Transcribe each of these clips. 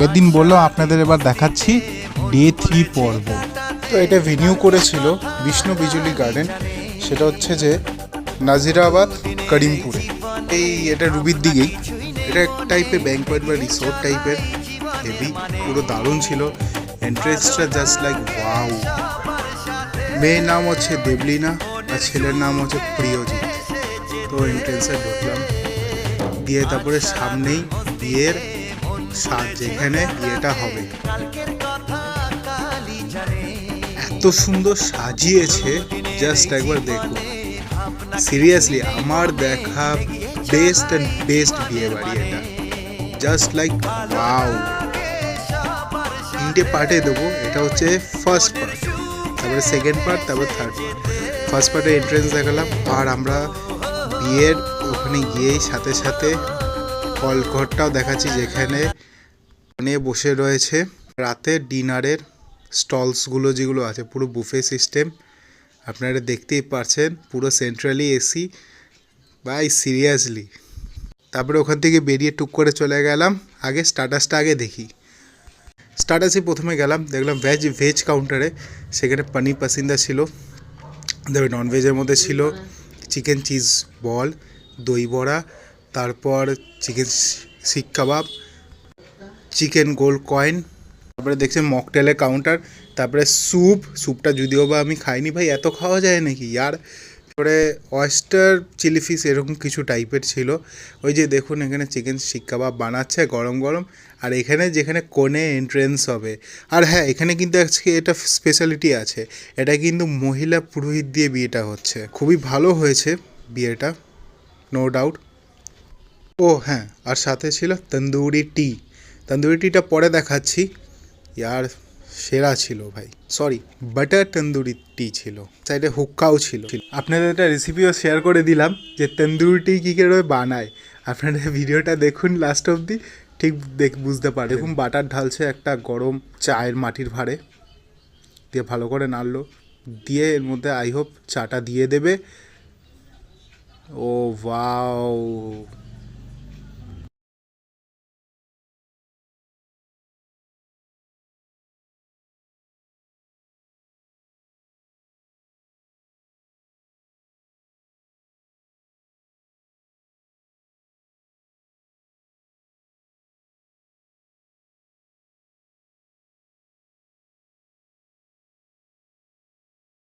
আগের দিন বললাম আপনাদের, এবার দেখাচ্ছি ডে 3 পর্ব। তো এটা ভেনিউ করেছিল বিষ্ণু বিজুলি গার্ডেন, সেটা হচ্ছে যে নাজিরাবাদ করিমপুরে। এটা রুবির দিকেই, এটা এক টাইপের ব্যাংকোয়েট বা রিসোর্ট টাইপের, হেভি পুরো দারুণ ছিল। এন্ট্রেন্সটা জাস্ট লাইক ওয়াও। মেয়ের নাম হচ্ছে দেবলিনা আর ছেলের নাম হচ্ছে প্রিয়জিৎ। তো এন্ট্রেন্সে ঢুকলাম, দিয়ে তারপরে সামনেই বিয়ের সাজ, যেখানে বিয়েটা হবে। এত সুন্দর সাজিয়েছে, জাস্ট একবার দেখুন। সিরিয়াসলি আমার দেখা বেস্ট অ্যান্ড বেস্ট বিয়ে বাড়ি এটা, জাস্ট লাইক ওয়াও। 3টে পার্টে দেবো, এটা হচ্ছে ফার্স্ট পার্ট, তারপরে সেকেন্ড পার্ট, তারপরে থার্ড পার্ট। ফার্স্ট পার্টে এন্ট্রেন্স দেখালাম, আর আমরা বিয়ের ওখানে গিয়েই সাথে সাথে হলঘরটাও দেখাচ্ছি, যেখানে নিয়ে বসে রয়েছে রাতের ডিনারের স্টলসগুলো যেগুলো আছে, পুরো বুফে সিস্টেম। আপনারা দেখতেই পাচ্ছেন, পুরো সেন্ট্রালি এসি। By seriously. তারপরে ওখান থেকে বেরিয়ে টুক করে চলে গেলাম, আগে স্টার্টাসটা আগে দেখি। স্টার্টাসে প্রথমে গেলাম, দেখলাম ভেজ কাউন্টারে, সেখানে পনির পাসিন্দা ছিল। তবে ননভেজের মধ্যে ছিল চিকেন চিজ বল, দই বড়া, তারপর চিকেন শিক কাবাব, চিকেন গোল কয়েন, তারপরে দেখছেন মকটেলের কাউন্টার, তারপরে স্যুপটা যদিও বা আমি খাইনি ভাই, এত খাওয়া যায় নাকি ইয়ার। তারপরে অয়েস্টার চিলি ফিশ এরকম কিছু টাইপের ছিল। ওই যে দেখুন এখানে চিকেন শিক কাবাব বানাচ্ছে গরম গরম, আর এখানে যেখানে কোণে এন্ট্রেন্স হবে। আর হ্যাঁ, এখানে কিন্তু আজকে এটা স্পেশালিটি আছে, এটা কিন্তু মহিলা পুরোহিত দিয়ে বিয়েটা হচ্ছে। খুবই ভালো হয়েছে বিয়েটা, নো ডাউট। ও হ্যাঁ, আর সাথে ছিল তন্দুরি টি। তন্দুরি টিটা পরে দেখাচ্ছি, ইয়ার সেরা ছিল ভাই। সরি, বাটার তন্দুরি টি ছিল, সাইডে হুক্কাও ছিল। আপনাদের একটা রেসিপিও শেয়ার করে দিলাম যে তন্দুরি টি কী করে বানায়। আপনারা ভিডিওটা দেখুন লাস্ট অবধি, ঠিক বুঝতে পারে। দেখুন বাটার ঢালছে একটা গরম চায়ের মাটির ভাঁড়ে, দিয়ে ভালো করে নাড়লো, দিয়ে এর মধ্যে আই হোপ চাটা দিয়ে দেবে। ও ওয়াও।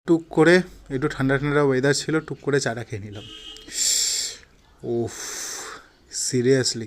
টুক করে একটু ঠান্ডা ঠান্ডা ওয়েদার ছিল, টুক করে চাটা খেয়ে নিলাম। ওফ সিরিয়াসলি